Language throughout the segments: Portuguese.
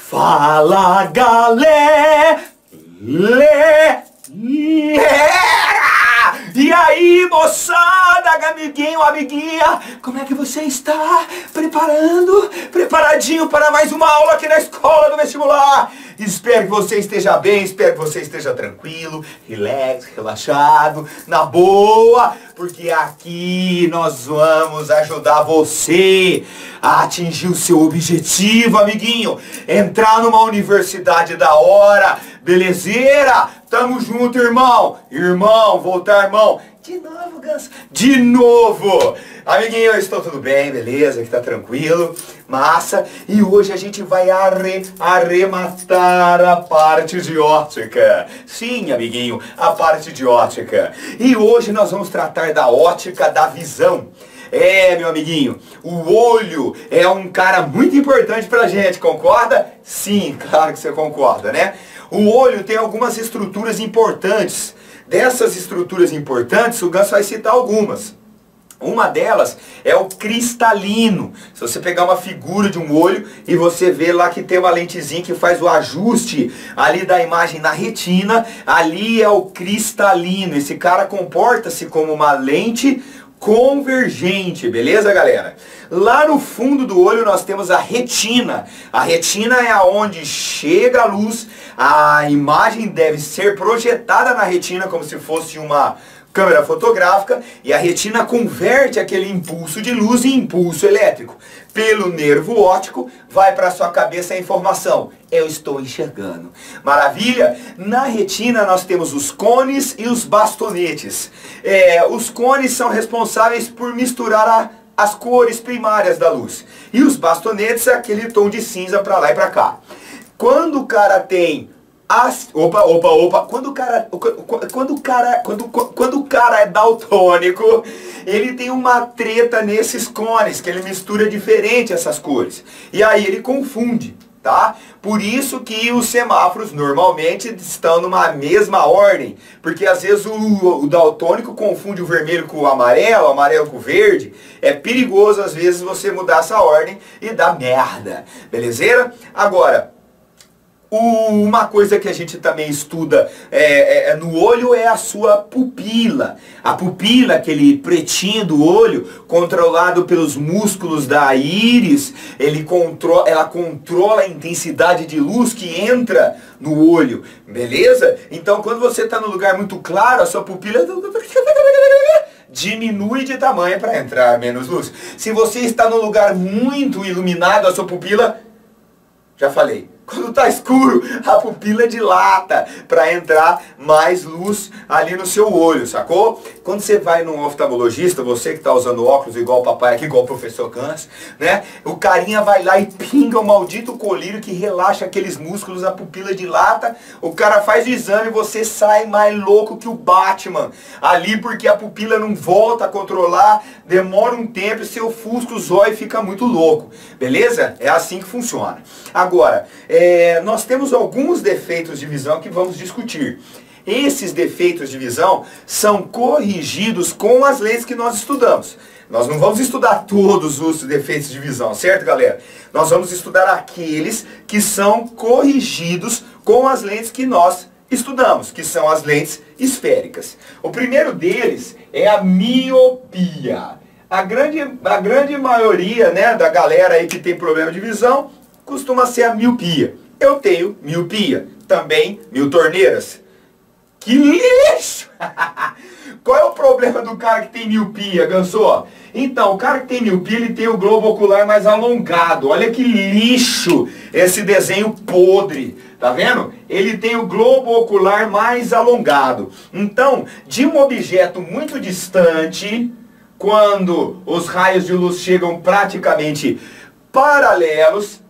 Fala, galera! E aí, moçada, amiguinho, amiguinha, como é que você está? Preparadinho para mais uma aula aqui na escola do vestibular? Espero que você esteja bem, espero que você esteja tranquilo, relax, relaxado, na boa, porque aqui nós vamos ajudar você a atingir o seu objetivo, amiguinho, entrar numa universidade da hora, belezeira? Tamo junto, irmão. Irmão, voltar, irmão. De novo, Ganso. De novo. Amiguinho, eu estou tudo bem, beleza? Aqui tá tranquilo, massa. E hoje a gente vai arrematar a parte de ótica. Sim, amiguinho, a parte de ótica. E hoje nós vamos tratar da ótica da visão. É, meu amiguinho, o olho é um cara muito importante pra gente, concorda? Sim, claro que você concorda, né? O olho tem algumas estruturas importantes. Dessas estruturas importantes, o Ganso vai citar algumas. Uma delas é o cristalino. Se você pegar uma figura de um olho e você vê lá que tem uma lentezinha que faz o ajuste ali da imagem na retina, ali é o cristalino. Esse cara comporta-se como uma lente convergente, beleza, galera? Lá no fundo do olho nós temos a retina. A retina é aonde chega a luz, a imagem deve ser projetada na retina como se fosse uma câmera fotográfica e a retina converte aquele impulso de luz em impulso elétrico. Pelo nervo óptico vai para sua cabeça a informação: eu estou enxergando. Maravilha? Na retina nós temos os cones e os bastonetes. Os cones são responsáveis por misturar as cores primárias da luz. E os bastonetes é aquele tom de cinza para lá e para cá. Quando o cara tem Quando o cara é daltônico, ele tem uma treta nesses cones, que ele mistura diferente essas cores. E aí ele confunde, tá? Por isso que os semáforos normalmente estão numa mesma ordem, porque às vezes o daltônico confunde o vermelho com o amarelo com o verde. É perigoso às vezes você mudar essa ordem e dar merda, belezeira? Agora, uma coisa que a gente também estuda no olho é a sua pupila. A pupila, aquele pretinho do olho, controlado pelos músculos da íris, ela controla a intensidade de luz que entra no olho, beleza? Então quando você está num lugar muito claro, a sua pupila diminui de tamanho para entrar menos luz. Se você está num lugar muito iluminado, a sua pupila, já falei, quando está escuro, a pupila dilata para entrar mais luz ali no seu olho, sacou? Quando você vai num oftalmologista, você que está usando óculos igual o papai aqui, igual o professor Ganso, né? O carinha vai lá e pinga o maldito colírio que relaxa aqueles músculos, a pupila dilata, o cara faz o exame e você sai mais louco que o Batman ali, porque a pupila não volta a controlar, demora um tempo e seu ofusca o zóio fica muito louco, beleza? É assim que funciona. Agora, nós temos alguns defeitos de visão que vamos discutir. Esses defeitos de visão são corrigidos com as lentes que nós estudamos. Nós não vamos estudar todos os defeitos de visão, certo, galera? Nós vamos estudar aqueles que são corrigidos com as lentes que nós estudamos, que são as lentes esféricas. O primeiro deles é a miopia. A grande maioria, né, da galera aí que tem problema de visão costuma ser a miopia. Eu tenho miopia, também mil torneiras. Que lixo! Qual é o problema do cara que tem miopia, Ganso? Então, o cara que tem miopia, ele tem o globo ocular mais alongado. Olha que lixo esse desenho podre, tá vendo? Ele tem o globo ocular mais alongado. Então, de um objeto muito distante, quando os raios de luz chegam praticamente paralelos,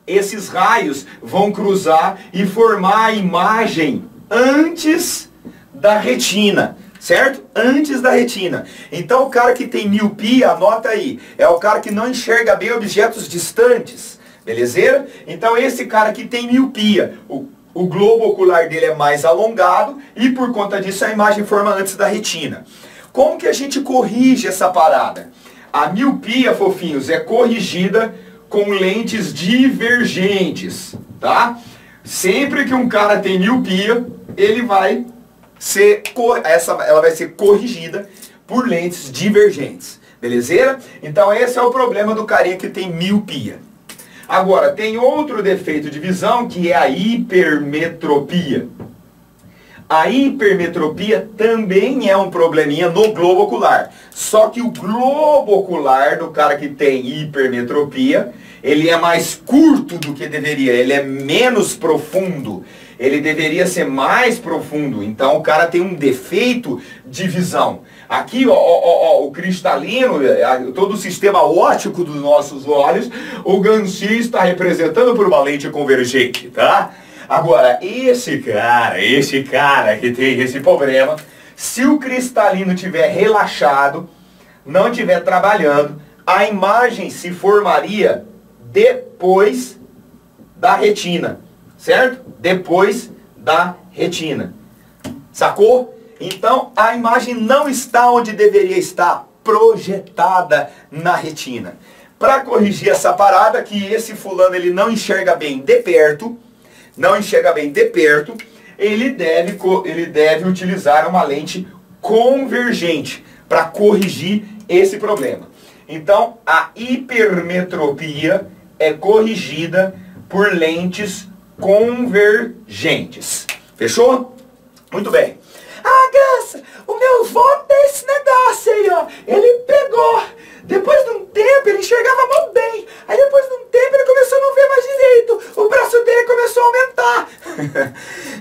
esses raios vão cruzar e formar a imagem antes da retina, certo? Antes da retina. Então o cara que tem miopia, anota aí, é o cara que não enxerga bem objetos distantes, belezeira? Então esse cara que tem miopia, o globo ocular dele é mais alongado e por conta disso a imagem forma antes da retina. Como que a gente corrige essa parada? A miopia, fofinhos, é corrigida com lentes divergentes, tá? Sempre que um cara tem miopia, ela vai ser corrigida por lentes divergentes, belezeira? Então esse é o problema do carinha que tem miopia. Agora, tem outro defeito de visão que é a hipermetropia. A hipermetropia também é um probleminha no globo ocular. Só que o globo ocular do cara que tem hipermetropia, ele é mais curto do que deveria, ele é menos profundo. Ele deveria ser mais profundo. Então o cara tem um defeito de visão. Aqui, o cristalino, todo o sistema óptico dos nossos olhos, o Gansi está representando por uma lente convergente, tá? Agora, esse cara que tem esse problema, se o cristalino tiver relaxado, não estiver trabalhando, a imagem se formaria depois da retina, certo? Depois da retina. Sacou? Então, a imagem não está onde deveria estar, projetada na retina. Para corrigir essa parada, que esse fulano ele não enxerga bem de perto, ele deve utilizar uma lente convergente para corrigir esse problema. Então, a hipermetropia é corrigida por lentes convergentes. Fechou? Muito bem. Ah, Gansa, o meu voto é esse negócio aí, ó. Ele pegou. Depois de um tempo ele enxergava mal bem. Aí depois de um tempo ele começou a não ver mais direito. O braço dele começou a aumentar.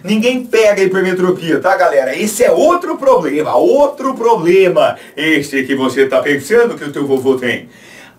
Ninguém pega a hipermetropia, tá, galera? Esse é outro problema. Esse que você tá pensando que o teu vovô tem.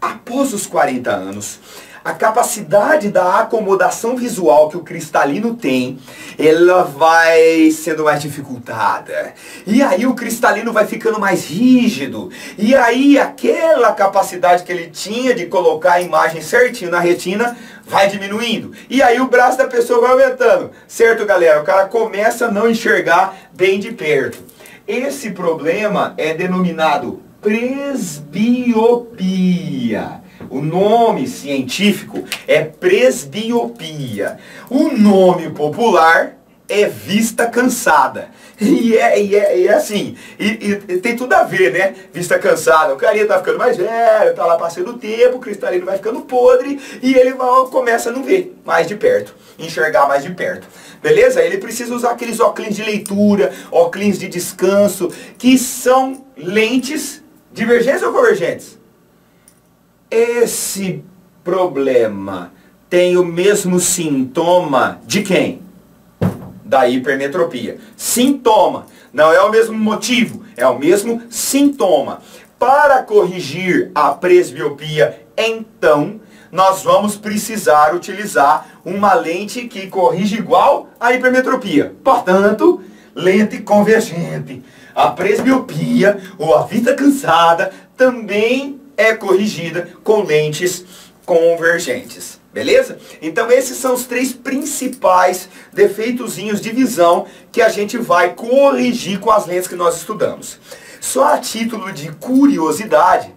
Após os 40 anos, a capacidade da acomodação visual que o cristalino tem, ela vai sendo mais dificultada. E aí o cristalino vai ficando mais rígido. E aí aquela capacidade que ele tinha de colocar a imagem certinho na retina vai diminuindo. E aí o braço da pessoa vai aumentando. Certo, galera? O cara começa a não enxergar bem de perto. Esse problema é denominado presbiopia. O nome científico é presbiopia. O nome popular é vista cansada. E é assim, e tem tudo a ver, né? Vista cansada, o carinha tá ficando mais velho, tá lá passando o tempo, o cristalino vai ficando podre e ele começa a não ver mais de perto, enxergar mais de perto. Beleza? Ele precisa usar aqueles óculos de leitura, óculos de descanso, que são lentes divergentes ou convergentes? Esse problema tem o mesmo sintoma de quem? Da hipermetropia. Sintoma. Não é o mesmo motivo, é o mesmo sintoma. Para corrigir a presbiopia, então, nós vamos precisar utilizar uma lente que corrige igual a hipermetropia. Portanto, lente convergente. A presbiopia ou a vista cansada também é corrigida com lentes convergentes. Beleza? Então esses são os 3 principais defeitozinhos de visão que a gente vai corrigir com as lentes que nós estudamos. Só a título de curiosidade,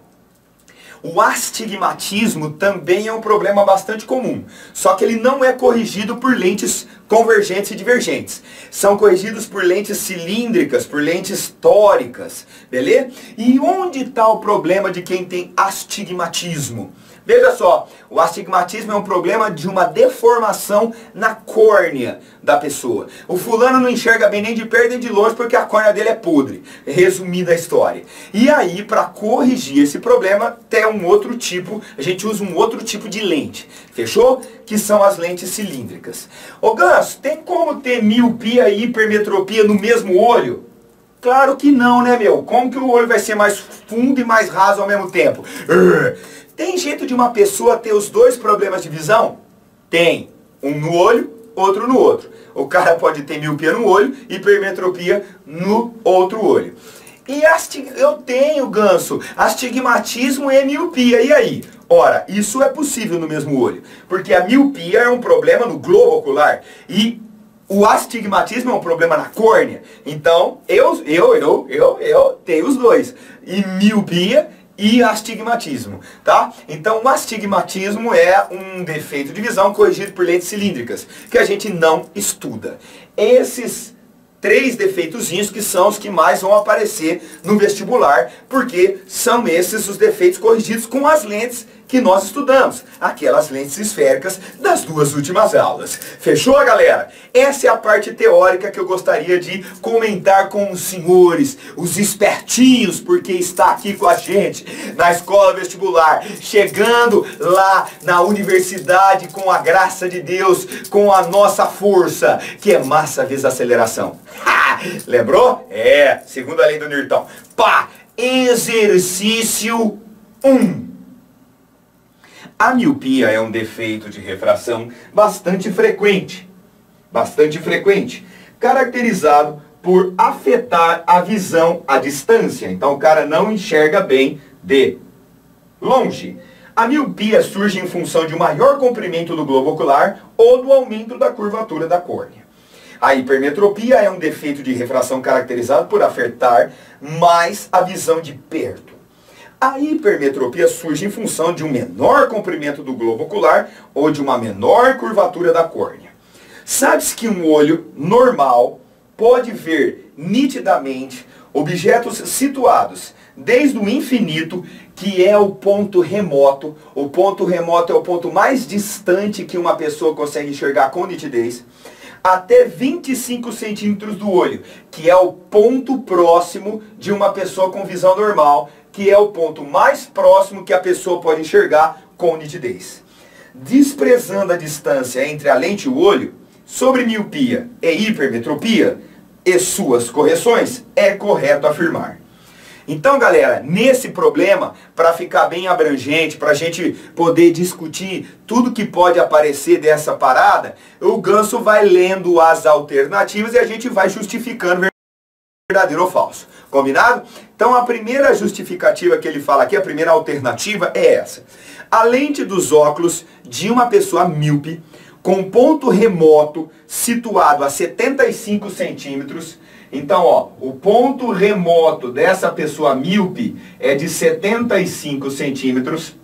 o astigmatismo também é um problema bastante comum, só que ele não é corrigido por lentes convergentes e divergentes. São corrigidos por lentes cilíndricas, por lentes tóricas, beleza? E onde está o problema de quem tem astigmatismo? Veja só, o astigmatismo é um problema de uma deformação na córnea da pessoa. O fulano não enxerga bem nem de perto nem de longe porque a córnea dele é podre. Resumida a história. E aí, para corrigir esse problema, tem um outro tipo, a gente usa um outro tipo de lente. Fechou? Que são as lentes cilíndricas. Ô Ganso, tem como ter miopia e hipermetropia no mesmo olho? Claro que não, né, meu? Como que o olho vai ser mais fundo e mais raso ao mesmo tempo? Tem jeito de uma pessoa ter os 2 problemas de visão? Tem. Um no olho, outro no outro. O cara pode ter miopia no olho e hipermetropia no outro olho. E eu tenho, Ganso, astigmatismo e miopia. E aí? Ora, isso é possível no mesmo olho. Porque a miopia é um problema no globo ocular. E o astigmatismo é um problema na córnea. Então, eu tenho os 2. E miopia e astigmatismo, tá? Então, o astigmatismo é um defeito de visão corrigido por lentes cilíndricas, que a gente não estuda. Esses 3 defeitozinhos que são os que mais vão aparecer no vestibular, porque são esses os defeitos corrigidos com as lentes que nós estudamos, aquelas lentes esféricas das 2 últimas aulas. Fechou, galera? Essa é a parte teórica que eu gostaria de comentar com os senhores, os espertinhos, porque está aqui com a gente na escola vestibular, chegando lá na universidade com a graça de Deus, com a nossa força, que é massa vezes aceleração. Ha! Lembrou? É, segundo a lei do Newton. Pá! Exercício 1. A miopia é um defeito de refração bastante frequente, caracterizado por afetar a visão à distância. Então o cara não enxerga bem de longe. A miopia surge em função de um maior comprimento do globo ocular ou do aumento da curvatura da córnea. A hipermetropia é um defeito de refração caracterizado por afetar mais a visão de perto. A hipermetropia surge em função de um menor comprimento do globo ocular ou de uma menor curvatura da córnea. Sabe-se que um olho normal pode ver nitidamente objetos situados desde o infinito, que é o ponto remoto. O ponto remoto é o ponto mais distante que uma pessoa consegue enxergar com nitidez, até 25 centímetros do olho, que é o ponto próximo de uma pessoa com visão normal, que é o ponto mais próximo que a pessoa pode enxergar com nitidez. Desprezando a distância entre a lente e o olho, sobre miopia e hipermetropia e suas correções, é correto afirmar. Então, galera, nesse problema, para ficar bem abrangente, para a gente poder discutir tudo que pode aparecer dessa parada, o Ganso vai lendo as alternativas e a gente vai justificando verdadeiro ou falso. Combinado? Então a primeira justificativa que ele fala aqui, a primeira alternativa é essa. A lente dos óculos de uma pessoa míope com ponto remoto situado a 75 centímetros. Então, ó, o ponto remoto dessa pessoa míope é de 75 centímetros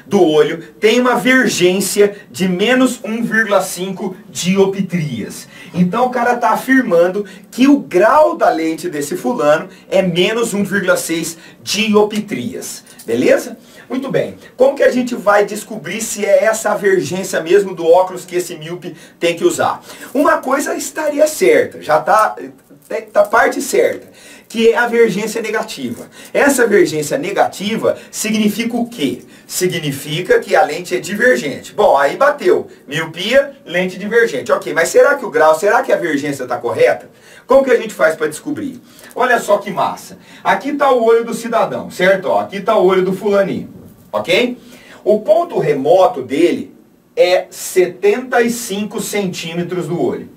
do olho, tem uma divergência de menos 1,5 dioptrias. Então o cara está afirmando que o grau da lente desse fulano é menos 1,6 dioptrias. Beleza? Muito bem. Como que a gente vai descobrir se é essa a divergência mesmo do óculos que esse míope tem que usar? Uma coisa estaria certa, já está parte certa, que é a divergência negativa. Essa divergência negativa significa o quê? Significa que a lente é divergente. Bom, aí bateu. Miopia, lente divergente. Ok, mas será que o grau, será que a divergência está correta? Como que a gente faz para descobrir? Olha só que massa. Aqui está o olho do cidadão, certo? Ó, aqui está o olho do fulaninho, ok? O ponto remoto dele é 75 centímetros do olho.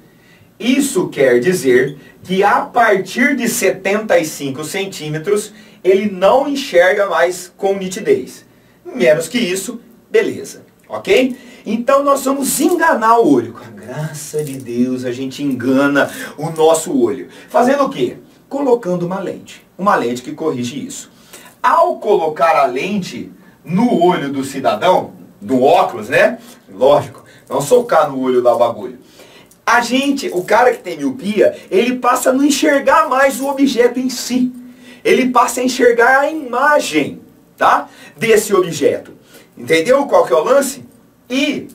Isso quer dizer que a partir de 75 centímetros ele não enxerga mais com nitidez. Menos que isso, beleza, ok? Então nós vamos enganar o olho. Com a graça de Deus a gente engana o nosso olho. Fazendo o quê? Colocando uma lente que corrige isso. Ao colocar a lente no olho do cidadão, do óculos, né? Lógico, não socar no olho da bagulho. O cara que tem miopia, ele passa a não enxergar mais o objeto em si. Ele passa a enxergar a imagem, tá? Desse objeto. Entendeu qual que é o lance? E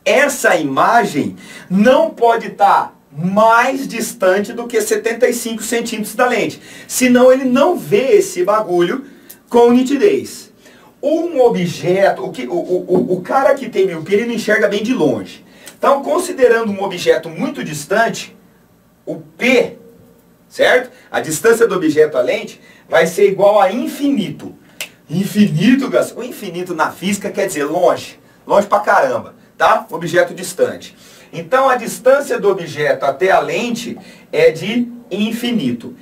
essa imagem não pode estar mais distante do que 75 centímetros da lente. Senão ele não vê esse bagulho com nitidez. Um objeto, o cara que tem miopia, ele não enxerga bem de longe. Então, considerando um objeto muito distante, o P, certo? A distância do objeto à lente vai ser igual a infinito. Infinito, o infinito na física quer dizer longe. Longe pra caramba, tá? Objeto distante. Então, a distância do objeto até a lente é de infinito.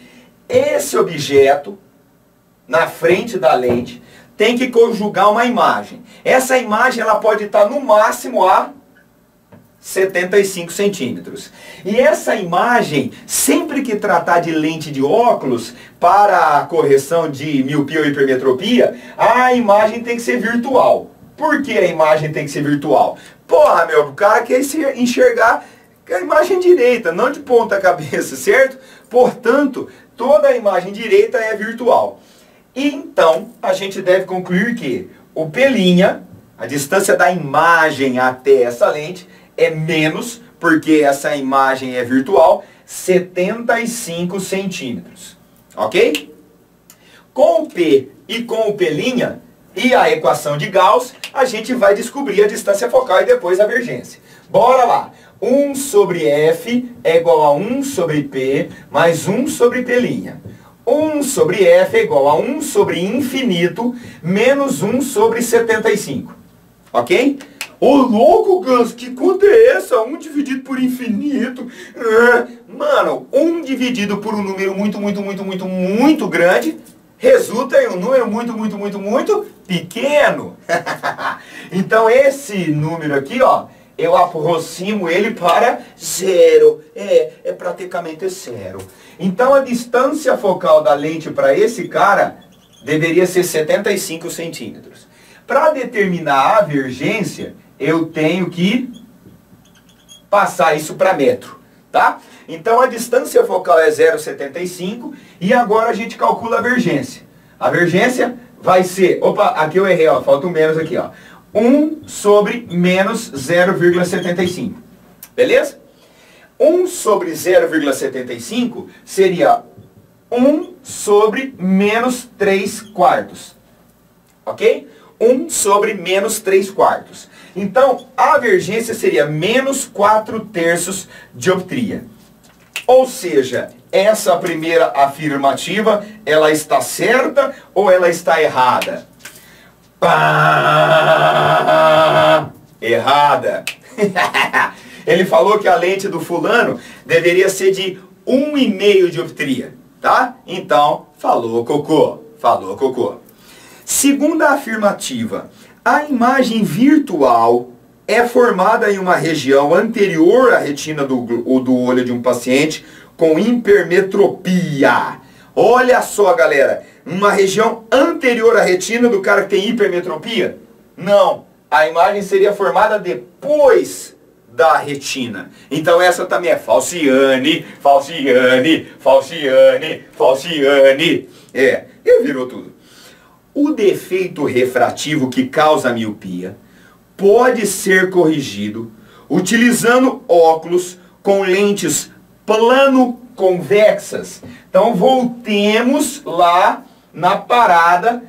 Esse objeto, na frente da lente, tem que conjugar uma imagem. Essa imagem ela pode estar no máximo a 75 centímetros. E essa imagem, sempre que tratar de lente de óculos para a correção de miopia ou hipermetropia, a imagem tem que ser virtual. Por que a imagem tem que ser virtual? Porra, meu, o cara quer enxergar a imagem direita, não de ponta cabeça, certo? Portanto, toda a imagem direita é virtual. Então, a gente deve concluir que o P', a distância da imagem até essa lente, é menos, porque essa imagem é virtual, 75 centímetros. Ok? Com o P e com o P' e a equação de Gauss, a gente vai descobrir a distância focal e depois a divergência. Bora lá! 1 sobre F é igual a 1 sobre P mais 1 sobre P'. 1 sobre F é igual a 1 sobre infinito menos 1 sobre 75. Ok? Ô louco, Gans, que conta é essa? 1 dividido por infinito? Mano, 1 dividido por um número muito grande resulta em um número muito pequeno. Então esse número aqui, ó, eu aproximo ele para zero. É praticamente zero. Então a distância focal da lente para esse cara deveria ser 75 centímetros. Para determinar a divergência, eu tenho que passar isso para metro, tá? Então a distância focal é 0,75 e agora a gente calcula a divergência. A divergência vai ser, opa, aqui eu errei, ó, falta um menos aqui, ó. 1 sobre menos 0,75, beleza? 1 sobre 0,75 seria 1 sobre menos 3 quartos, ok? 1 sobre menos 3 quartos. Então, a divergência seria menos 4/3 dioptria. Ou seja, essa primeira afirmativa, ela está certa ou ela está errada? Pá! Errada. Ele falou que a lente do fulano deveria ser de 1,5 dioptria, tá? Então, falou cocô, falou cocô. Segunda afirmativa, a imagem virtual é formada em uma região anterior à retina do olho de um paciente com hipermetropia. Olha só, galera, uma região anterior à retina do cara que tem hipermetropia? Não, a imagem seria formada depois da retina. Então essa também é falciane, falciane, falciane, falciane. E virou tudo. O defeito refrativo que causa a miopia pode ser corrigido utilizando óculos com lentes plano-convexas. Então voltemos lá na parada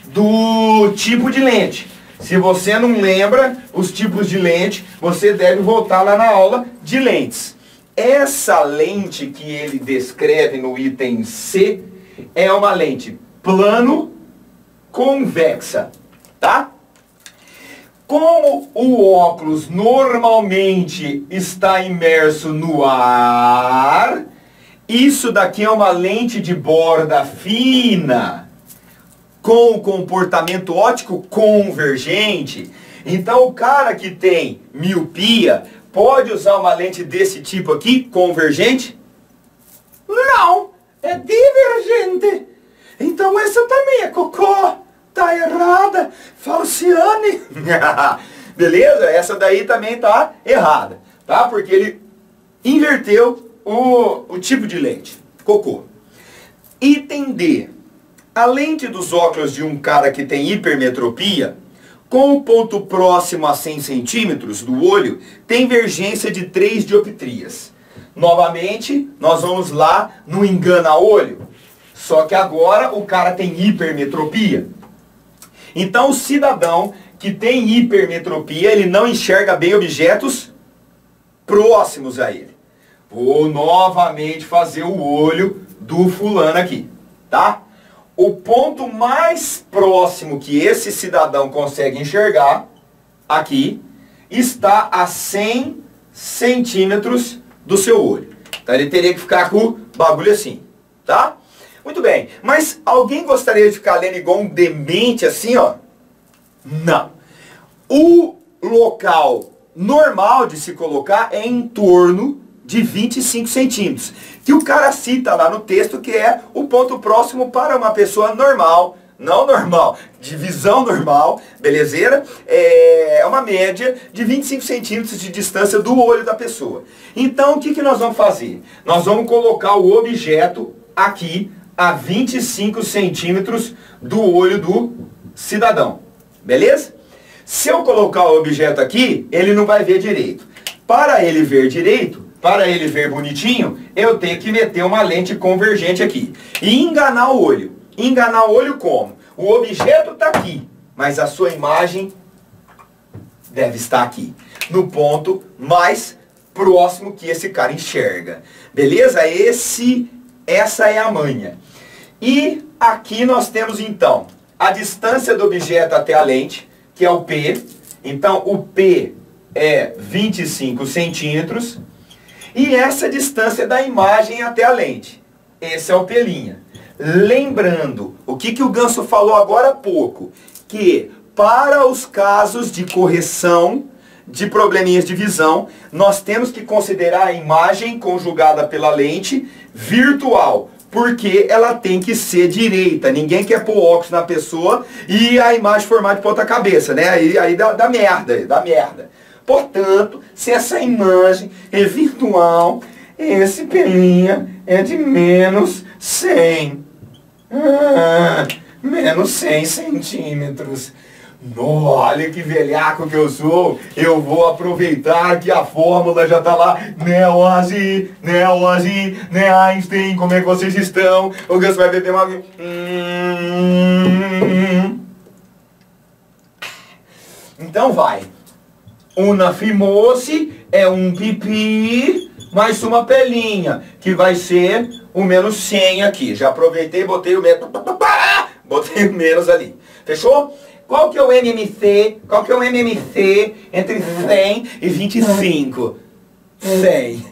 do tipo de lente. Se você não lembra os tipos de lente, você deve voltar lá na aula de lentes. Essa lente que ele descreve no item C é uma lente plano-convexa, tá? Como o óculos normalmente está imerso no ar, isso daqui é uma lente de borda fina, com comportamento óptico convergente. Então o cara que tem miopia pode usar uma lente desse tipo aqui, convergente? Não, é divergente. Então essa também é cocô. Tá errada. Falciane. Beleza? Essa daí também tá errada. Tá? Porque ele inverteu o tipo de lente. Cocô. Item D. A lente dos óculos de um cara que tem hipermetropia, com o ponto próximo a 100 centímetros do olho, tem divergência de 3 dioptrias. Novamente, nós vamos lá no engana-olho. Só que agora o cara tem hipermetropia. Então o cidadão que tem hipermetropia, ele não enxerga bem objetos próximos a ele. Vou novamente fazer o olho do fulano aqui, tá? O ponto mais próximo que esse cidadão consegue enxergar, aqui, está a 100 centímetros do seu olho. Então ele teria que ficar com o bagulho assim, tá? Muito bem, mas alguém gostaria de ficar lendo igual um demente assim, ó? Não. O local normal de se colocar é em torno de 25 centímetros. Que o cara cita lá no texto que é o ponto próximo para uma pessoa normal, não normal, de visão normal, belezeira, é uma média de 25 centímetros de distância do olho da pessoa. Então o que nós vamos fazer? Nós vamos colocar o objeto aqui a 25 centímetros do olho do cidadão, beleza? Se eu colocar o objeto aqui, ele não vai ver direito. Para ele ver direito, para ele ver bonitinho, eu tenho que meter uma lente convergente aqui. E enganar o olho. Enganar o olho como? O objeto está aqui, mas a sua imagem deve estar aqui, no ponto mais próximo que esse cara enxerga. Beleza? Essa é a manha. E aqui nós temos então a distância do objeto até a lente, que é o P. Então o P é 25 centímetros. E essa distância da imagem até a lente. Esse é o P'. Lembrando, o que o Ganso falou agora há pouco, que para os casos de correção de probleminhas de visão, nós temos que considerar a imagem conjugada pela lente virtual, porque ela tem que ser direita. Ninguém quer pôr óculos na pessoa e a imagem formar de ponta cabeça, né? Aí dá merda. Portanto, se essa imagem é virtual, esse P' é de menos 100. Menos 100 centímetros. Olha que velhaco que eu sou. Eu vou aproveitar que a fórmula já está lá. Né, Ozzy, né, Einstein, como é que vocês estão? O Gus vai beber uma... Então vai. Una fimose é um pipi mais uma pelinha, que vai ser o menos 100 aqui. Já aproveitei e botei o menos. Botei o menos ali. Fechou? Qual que é o MMC? Qual que é o MMC entre 100 e 25? 100.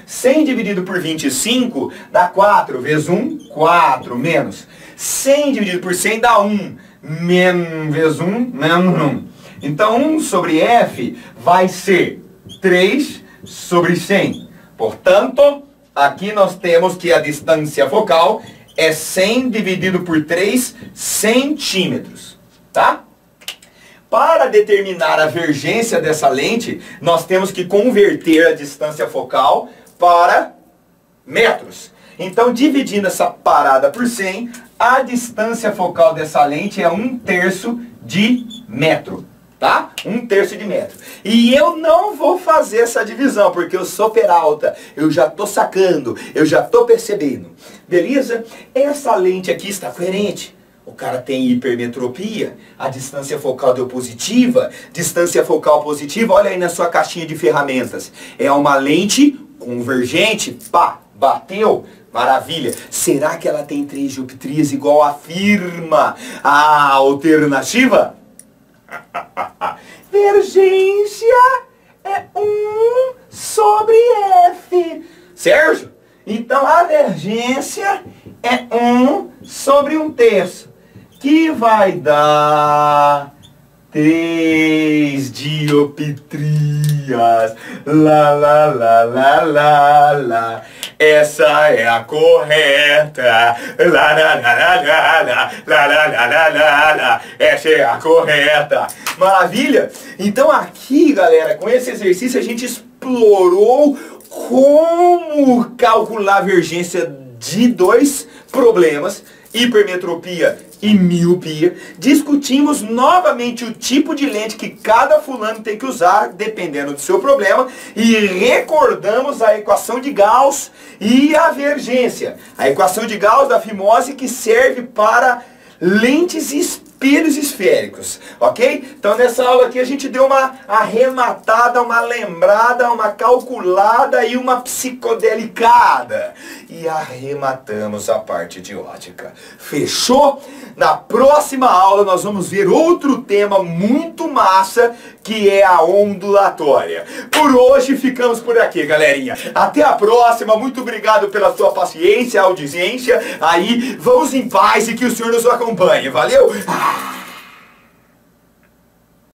100 dividido por 25 dá 4 vezes 1, 4, menos. 100 dividido por 100 dá 1, vezes 1, menos 1. Então 1 sobre F vai ser 3 sobre 100. Portanto, aqui nós temos que a distância focal é 100 dividido por 3 centímetros, tá? Para determinar a vergência dessa lente, nós temos que converter a distância focal para metros. Então, dividindo essa parada por 100, a distância focal dessa lente é 1/3 de metro, tá? 1/3 de metro. E eu não vou fazer essa divisão, porque eu sou peralta, eu já tô sacando, eu já tô percebendo. Beleza? Essa lente aqui está coerente. O cara tem hipermetropia, a distância focal deu positiva, distância focal positiva, olha aí na sua caixinha de ferramentas. É uma lente convergente, pá, bateu, maravilha. Será que ela tem 3 dioptrias igual afirma a alternativa? Vergência é 1 sobre F. Sérgio? Então a vergência é 1 sobre 1/3, que vai dar 3 dioptrias. Lá. Essa é a correta. Lá. Essa é a correta. Maravilha? Então aqui, galera, com esse exercício a gente explorou como calcular a vergência de 2 problemas, hipermetropia e miopia. Discutimos novamente o tipo de lente que cada fulano tem que usar, dependendo do seu problema, e recordamos a equação de Gauss e a vergência. A equação de Gauss da fimose que serve para lentes e espelhos esféricos, ok? Então nessa aula aqui a gente deu uma arrematada, uma lembrada, uma calculada e uma psicodelicada. E arrematamos a parte de ótica. Fechou? Na próxima aula nós vamos ver outro tema muito massa, que é a ondulatória. Por hoje ficamos por aqui, galerinha. Até a próxima. Muito obrigado pela sua paciência, audiência. Aí, vamos em paz e que o Senhor nos acompanhe. Valeu?